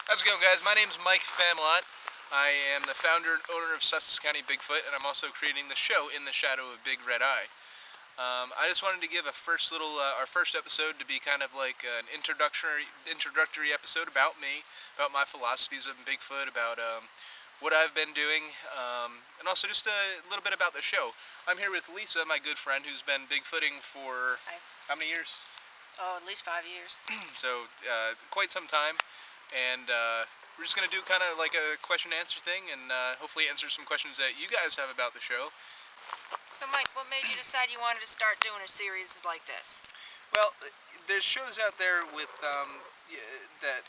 How's it going, guys? My name's Mike Famlot. I am the founder and owner of Sussex County Bigfoot, and I'm also creating the show In the Shadow of Big Red Eye. I just wanted to give our first episode to be kind of like an introductory episode about me, about my philosophies of Bigfoot, about what I've been doing, and also just a little bit about the show. I'm here with Lisa, my good friend, who's been Bigfooting for Hi. how many years? Oh, at least 5 years. So quite some time, and we're just going to do kind of like a question and answer thing, and hopefully answer some questions that you guys have about the show. So Mike, what made you decide you wanted to start doing a series like this? Well, there's shows out there with that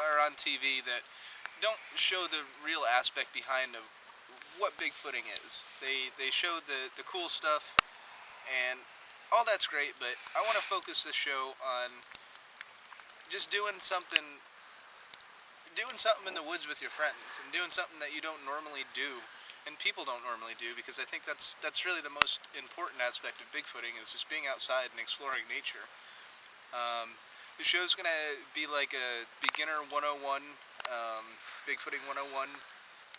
are on TV that don't show the real aspect behind of what Bigfooting is. They show the cool stuff, and all that's great, but I want to focus this show on just doing something in the woods with your friends, and doing something that you don't normally do, and people don't normally do, because I think that's really the most important aspect of Bigfooting, is just being outside and exploring nature. The show's going to be like a beginner 101, Bigfooting 101,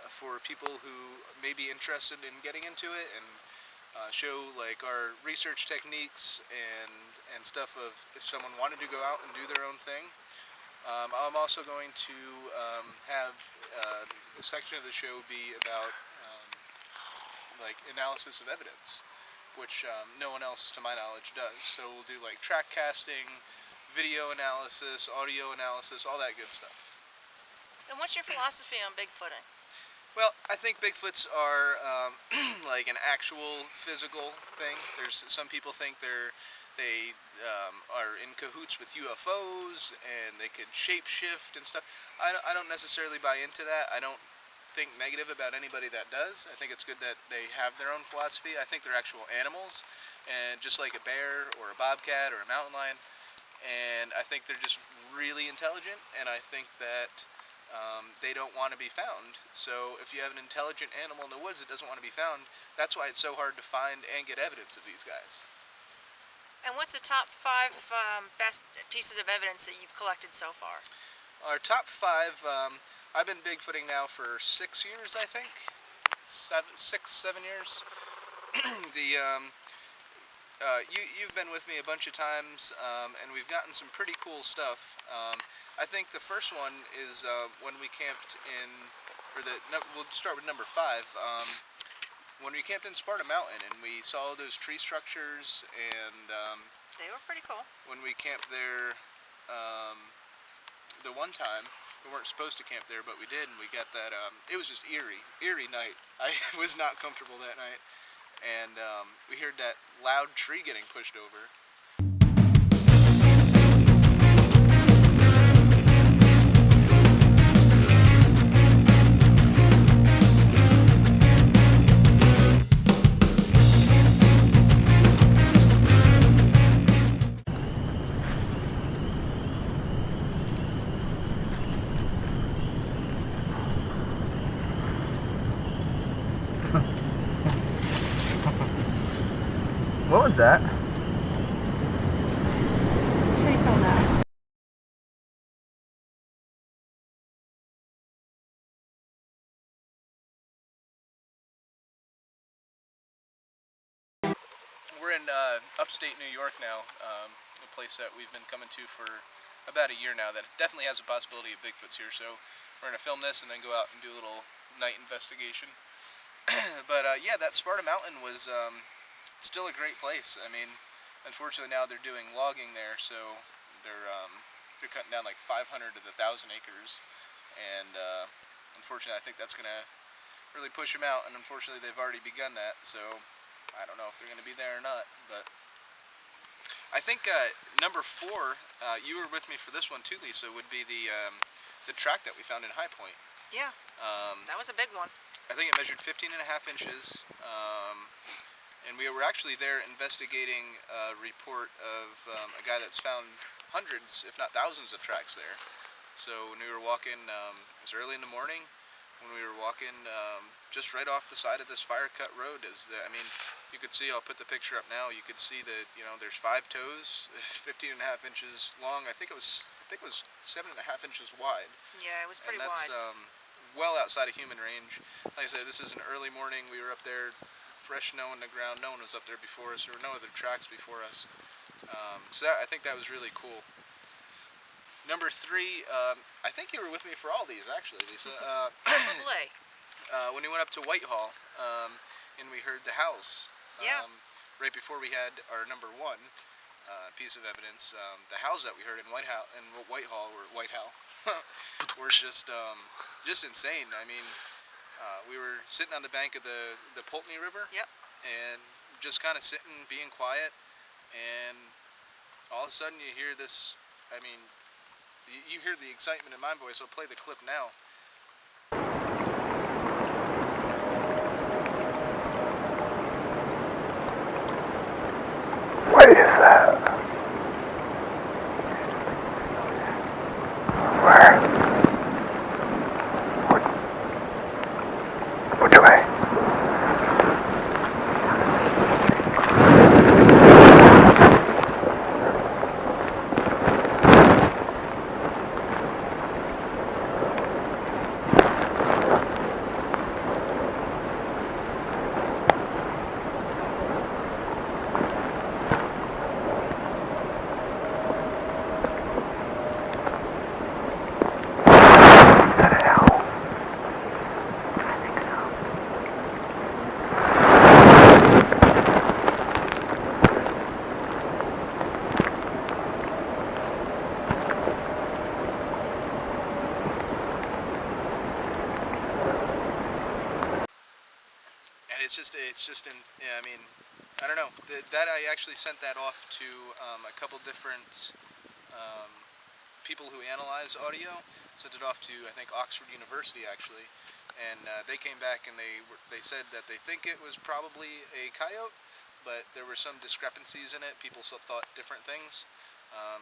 for people who may be interested in getting into it, and show like our research techniques and stuff of if someone wanted to go out and do their own thing. I'm also going to have a section of the show be about like analysis of evidence, which no one else, to my knowledge, does. So we'll do like track casting, video analysis, audio analysis, all that good stuff. And what's your philosophy on Bigfooting? Well, I think Bigfoots are like an actual physical thing. There's some people think they are in cahoots with UFOs and they could shapeshift and stuff. I don't necessarily buy into that. I don't think negative about anybody that does. I think it's good that they have their own philosophy. I think they're actual animals, and just like a bear or a bobcat or a mountain lion. And I think they're just really intelligent, and I think that they don't want to be found. So if you have an intelligent animal in the woods that doesn't want to be found, that's why it's so hard to find and get evidence of these guys. And what's the top 5 best pieces of evidence that you've collected so far? Our top 5, I've been Bigfooting now for 6 years, I think. 7 years. You've been with me a bunch of times, and we've gotten some pretty cool stuff. I think the first one is when we camped in, we'll start with number 5. When we camped in Sparta Mt, and we saw those tree structures, and They were pretty cool. when we camped there the one time, we weren't supposed to camp there, but we did, and we got that, it was just eerie night. I was not comfortable that night, and we heard that loud tree getting pushed over. What was that? We're in upstate New York now, a place that we've been coming to for about a year now that definitely has a possibility of Bigfoots here. So we're going to film this and then go out and do a little night investigation. But yeah, that Sparta Mountain was still a great place. I mean, unfortunately now they're doing logging there, so they're cutting down like 500 of the 1,000 acres, and unfortunately I think that's going to really push them out, and unfortunately they've already begun that, so I don't know if they're going to be there or not. But I think number 4, you were with me for this one too, Lisa, would be the track that we found in High Point. Yeah, that was a big one. I think it measured 15.5 inches, and we were actually there investigating a report of a guy that's found hundreds, if not thousands, of tracks there. So when we were walking, it was early in the morning, when we were walking just right off the side of this fire cut road. I mean, you could see, I'll put the picture up now, you could see that, you know, there's 5 toes, 15.5 inches long. I think it was 7.5 inches wide. Yeah, it was pretty and that's, wide. well outside of human range. Like I said, this is an early morning. We were up there, fresh snow on the ground. No one was up there before us. There were no other tracks before us. So I think that was really cool. Number 3, I think you were with me for all these, actually, Lisa. Probably. When we went up to Whitehall, and we heard the house. Yeah. Right before we had our number 1 piece of evidence, the howls that we heard in Whitehall were just insane. I mean, we were sitting on the bank of the Pulteney River. Yep. And just kind of sitting, being quiet, and all of a sudden you hear this. I mean, you hear the excitement in my voice. I'll play the clip now. What is that? Where? Which way? It's just I mean, I don't know. That I actually sent that off to a couple different people who analyze audio. Sent it off to, I think, Oxford University actually, and they came back and they said that they think it was probably a coyote, but there were some discrepancies in it. People still thought different things,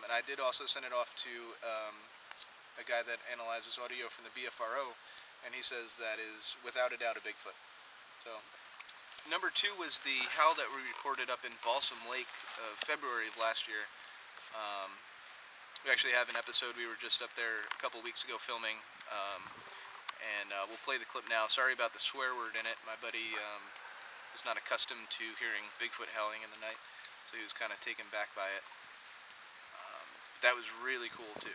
and I did also send it off to a guy that analyzes audio from the BFRO, and he says that is without a doubt a Bigfoot. So. Number 2 was the howl that we recorded up in Balsam Lake, February of last year. We actually have an episode. We were just up there a couple weeks ago filming, and we'll play the clip now. Sorry about the swear word in it. My buddy was not accustomed to hearing Bigfoot howling in the night, so he was kind of taken back by it. But that was really cool too.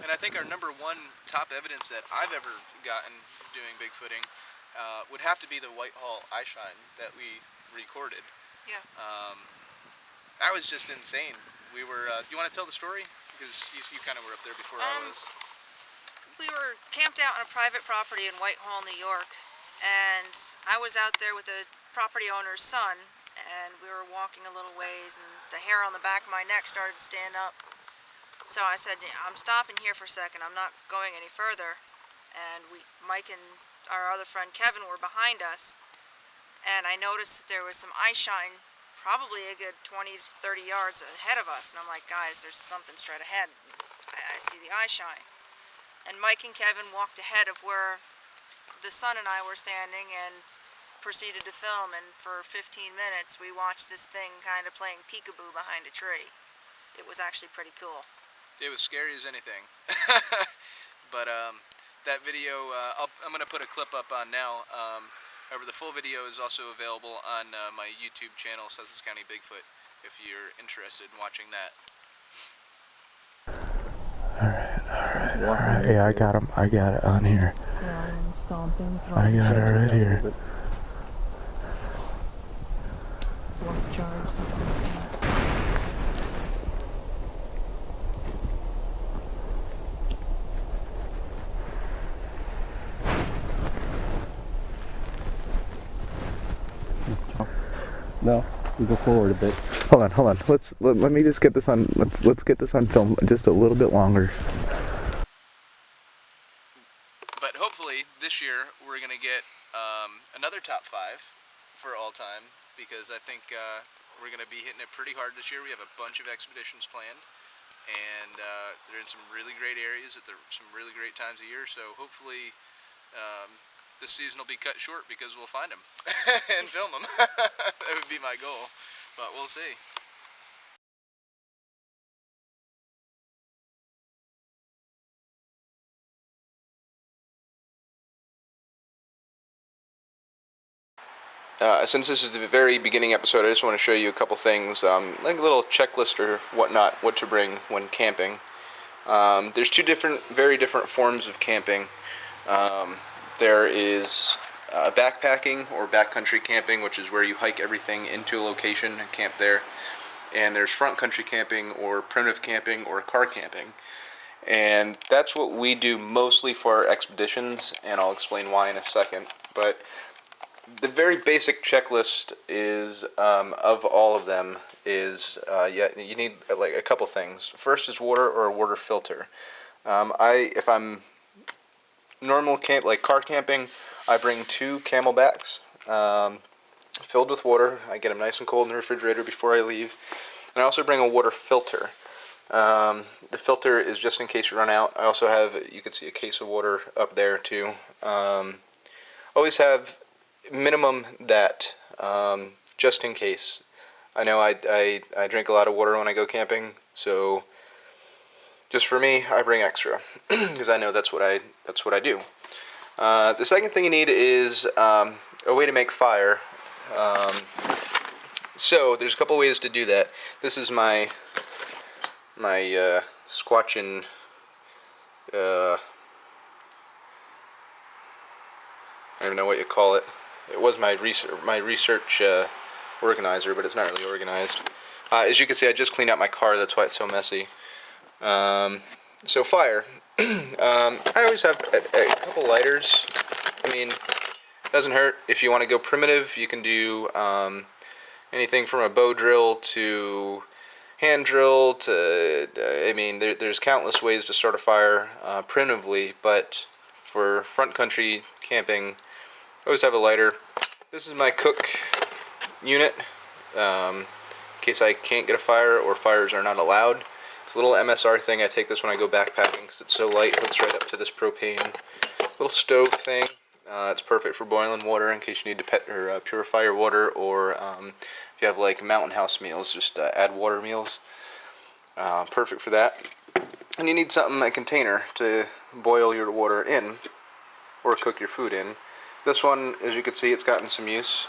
And I think our number 1 top evidence that I've ever gotten doing Bigfooting would have to be the Whitehall eye shine that we recorded. Yeah. That was just insane. We were, you want to tell the story? Because you kind of were up there before I was. We were camped out on a private property in Whitehall, New York, and I was out there with the property owner's son, and we were walking a little ways, and the hair on the back of my neck started to stand up. So I said, I'm stopping here for a second, I'm not going any further. And Mike and our other friend Kevin were behind us, and I noticed that there was some eye shine probably a good 20 to 30 yards ahead of us, and I'm like, guys, there's something straight ahead. I see the eye shine. And Mike and Kevin walked ahead of where the son and I were standing and proceeded to film, and for 15 minutes we watched this thing kind of playing peekaboo behind a tree. It was actually pretty cool. It was scary as anything. But that video, I'm going to put a clip up on now. However, the full video is also available on my YouTube channel, Sasquatch County Bigfoot, if you're interested in watching that. Alright. Yeah, I got him. I got it on here. I got it right here. No, we go forward a bit. Hold on. Let me just get this on. Let's get this on film just a little bit longer. But hopefully this year we're gonna get another top 5 for all time, because I think we're gonna be hitting it pretty hard this year. We have a bunch of expeditions planned, and they're in some really great areas at some really great times of year. So hopefully this season will be cut short because we'll find them and film them. That would be my goal, but we'll see. Since this is the very beginning episode, I just want to show you a couple things, like a little checklist or whatnot, what to bring when camping. There's two very different forms of camping. There is backpacking or backcountry camping, which is where you hike everything into a location and camp there. And there's front country camping or primitive camping or car camping. And that's what we do mostly for our expeditions, and I'll explain why in a second. But the very basic checklist is of all of them is you need like a couple things. First is water or a water filter. If I'm normal camp like car camping, I bring 2 Camelbacks filled with water. I get them nice and cold in the refrigerator before I leave. And I also bring a water filter. The filter is just in case you run out. I also have, you can see a case of water up there too. Always have minimum that, just in case. I know I drink a lot of water when I go camping, so just for me, I bring extra because I know that's what I do. The second thing you need is a way to make fire. So there's a couple ways to do that. This is my Squatchin I don't even know what you call it. It was my research organizer, but it's not really organized. As you can see, I just cleaned out my car. That's why it's so messy. So fire. I always have a couple lighters. I mean, it doesn't hurt. If you want to go primitive, you can do anything from a bow drill to hand drill to, I mean, there's countless ways to start a fire primitively, but for front country camping, I always have a lighter. This is my cook unit, in case I can't get a fire or fires are not allowed. It's a little MSR thing. I take this when I go backpacking because it's so light. It hooks right up to this propane little stove thing. It's perfect for boiling water in case you need to purify your water, or if you have like mountain house meals, just add water meals. Perfect for that. And you need something, a container to boil your water in or cook your food in. This one, as you can see, it's gotten some use,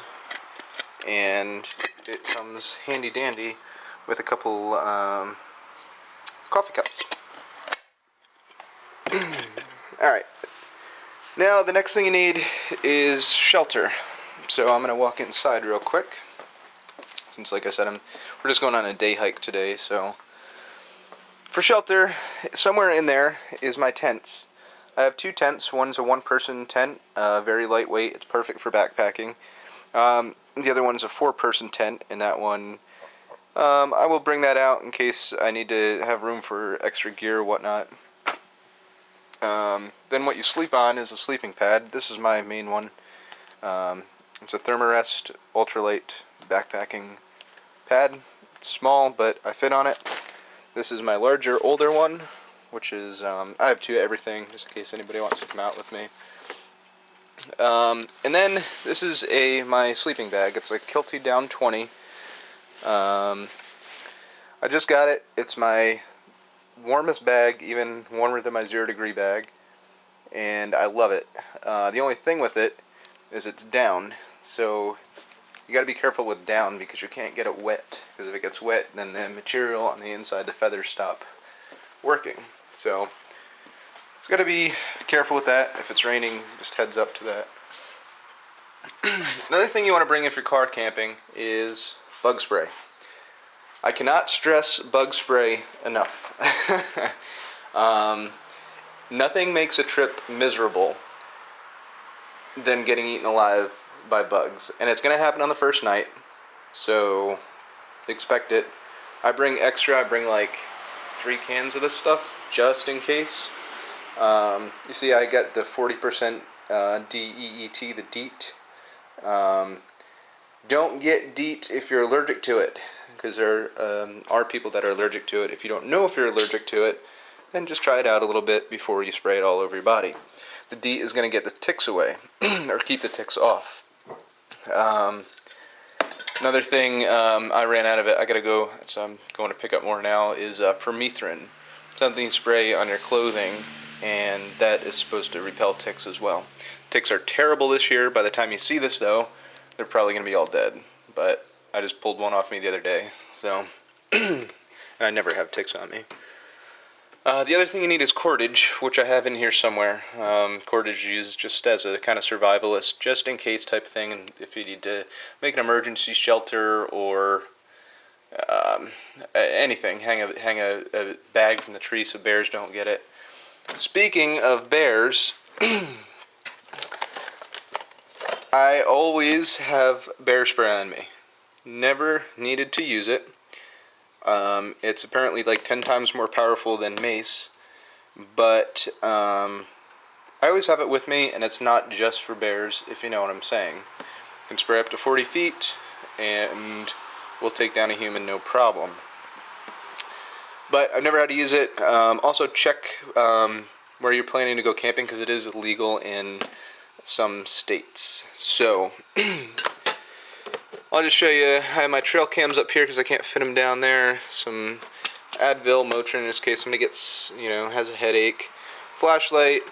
and it comes handy dandy with a couple coffee cups. Alright, now the next thing you need is shelter. So I'm going to walk inside real quick, since like I said, we're just going on a day hike today. So for shelter, somewhere in there is my tents. I have 2 tents. One's a 1-person tent, very lightweight. It's perfect for backpacking. The other one's a 4-person tent, and that one, I will bring that out in case I need to have room for extra gear or whatnot. Then what you sleep on is a sleeping pad. This is my main one. It's a Thermarest ultralight backpacking pad. It's small, but I fit on it. This is my larger, older one, which is, I have 2 of everything, just in case anybody wants to come out with me. And then, this is my sleeping bag. It's a Kilty Down 20. I just got it. It's my warmest bag, even warmer than my 0-degree bag, and I love it. The only thing with it is it's down, so you gotta be careful with down because you can't get it wet, because if it gets wet, then the material on the inside, the feathers, stop working. So it's got to be careful with that. If it's raining, just heads up to that. Another thing you want to bring if you're car camping is bug spray. I cannot stress bug spray enough. Nothing makes a trip miserable than getting eaten alive by bugs, and it's gonna happen on the first night, so expect it. I bring extra. I bring like 3 cans of this stuff just in case. You see, I got the 40% DEET, the DEET. Don't get DEET if you're allergic to it, because there are people that are allergic to it. If you don't know if you're allergic to it, then just try it out a little bit before you spray it all over your body. The DEET is going to get the ticks away, or keep the ticks off. Another thing, I ran out of it, I gotta go, so I'm going to pick up more now, is permethrin. Something you spray on your clothing, and that is supposed to repel ticks as well. Ticks are terrible this year. By the time you see this, though, they're probably going to be all dead. But I just pulled one off me the other day, so and I never have ticks on me. The other thing you need is cordage, which I have in here somewhere. Cordage is used just as a kind of survivalist, just in case type thing, and if you need to make an emergency shelter or anything, hang a bag from the tree so bears don't get it. Speaking of bears, I always have bear spray on me. Never needed to use it. It's apparently like 10 times more powerful than mace, but I always have it with me, and it's not just for bears, if you know what I'm saying. You can spray up to 40 feet, and we'll take down a human no problem. But I've never had to use it. Also check where you're planning to go camping, because it is illegal in some states. So I'll just show you. I have my trail cams up here because I can't fit them down there. Some Advil, Motrin in this case somebody gets, has a headache. Flashlight,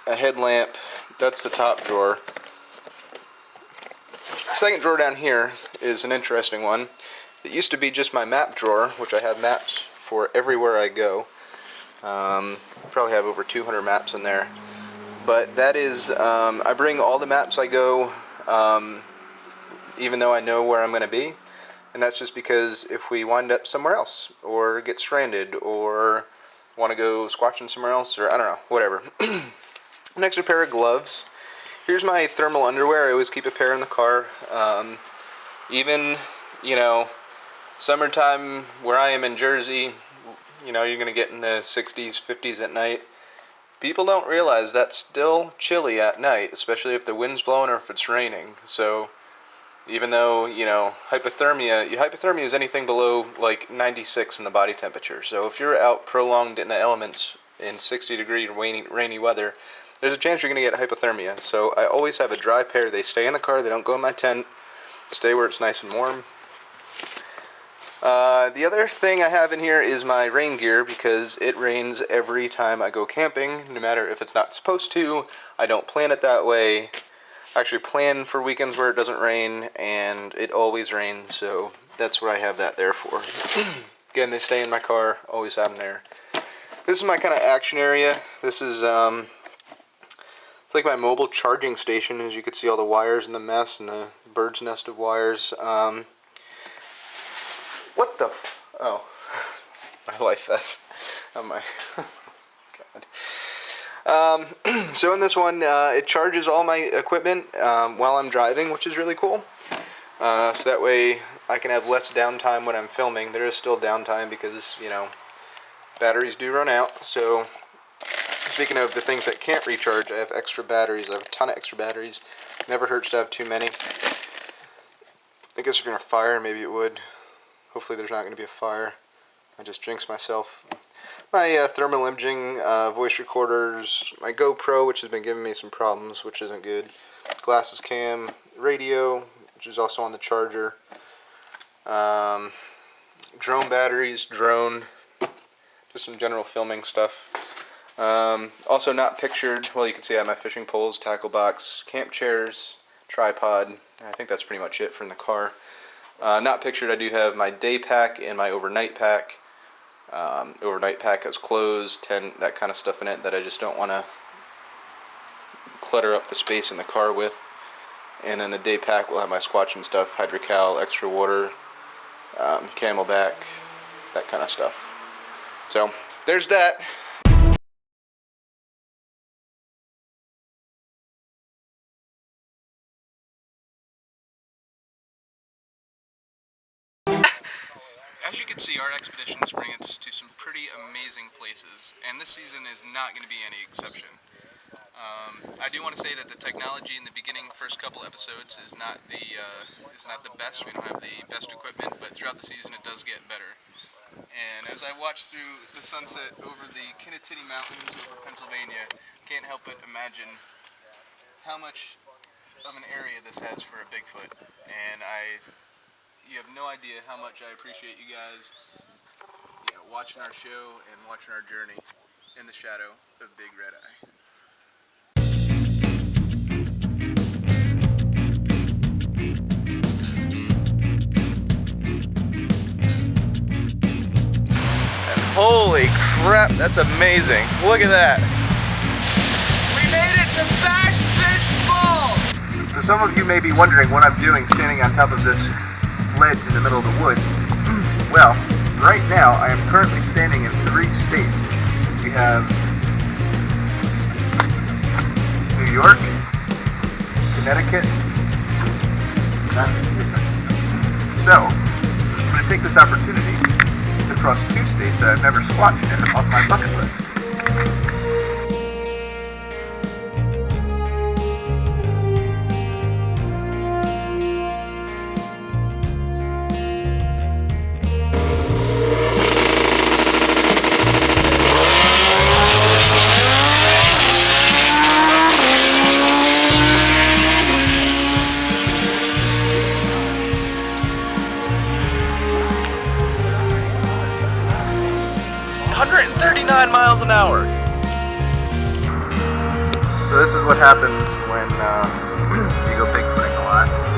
a headlamp. That's the top drawer. The second drawer down here is an interesting one. It used to be just my map drawer, which I have maps for everywhere I go. Probably have over 200 maps in there. But that is, I bring all the maps I go, even though I know where I'm going to be. And that's just because if we wind up somewhere else, or get stranded, or want to go squatching somewhere else, or I don't know, whatever. An extra pair of gloves. Here's my thermal underwear. I always keep a pair in the car. Even, summertime where I am in Jersey, you're going to get in the 60s, 50s at night. People don't realize that's still chilly at night, especially if the wind's blowing or if it's raining. So even though, hypothermia is anything below like 96 in the body temperature. So if you're out prolonged in the elements in 60-degree rainy weather, there's a chance you're going to get hypothermia. So I always have a dry pair. They stay in the car. They don't go in my tent. Stay where it's nice and warm. The other thing I have in here is my rain gear, because it rains every time I go camping, no matter if it's not supposed to. I don't plan it that way. I actually plan for weekends where it doesn't rain, and it always rains, so that's what I have that there for. Again, they stay in my car, always have them there. This is my kind of action area. This is, it's like my mobile charging station. As you can see, all the wires and the mess and the bird's nest of wires. What the oh, my life vest. Oh my, God. So in this one, it charges all my equipment while I'm driving, which is really cool. So that way I can have less downtime when I'm filming. There is still downtime because, batteries do run out. So speaking of the things that can't recharge, I have extra batteries. I have a ton of extra batteries. Never hurts to have too many. I guess if you're in a fire, maybe it would. Hopefully there's not going to be a fire. I just jinxed myself. My thermal imaging, voice recorders, my GoPro, which has been giving me some problems, which isn't good. Glasses cam, radio, which is also on the charger. Drone batteries, drone, just some general filming stuff. Also not pictured, well, you can see I have my fishing poles, tackle box, camp chairs, tripod. I think that's pretty much it from the car. Not pictured, I do have my day pack and my overnight pack. Overnight pack has clothes, tent, that kind of stuff in it that I just don't want to clutter up the space in the car with. And then the day pack will have my squatching stuff, hydrocal, extra water, camelback, that kind of stuff. So, there's that. As you can see, our expeditions bring us to some pretty amazing places, and this season is not going to be any exception. I do want to say that the technology in the beginning, first couple episodes, is not the best. We don't have the best equipment, but throughout the season it does get better. And as I watch through the sunset over the Kinnatitty Mountains over Pennsylvania, can't help but imagine how much of an area this has for a Bigfoot. And you have no idea how much I appreciate you guys, watching our show and watching our journey in the shadow of Big Red Eye. Holy crap, that's amazing. Look at that. We made it to Bass Fish Falls! So some of you may be wondering what I'm doing standing on top of this ledge in the middle of the woods. Well, right now I am currently standing in 3 states. We have New York, Connecticut, Massachusetts. So, I'm going to take this opportunity to cross 2 states that I've never squatched in off my bucket list. Miles an hour. So this is what happens when you go bigfooting a lot.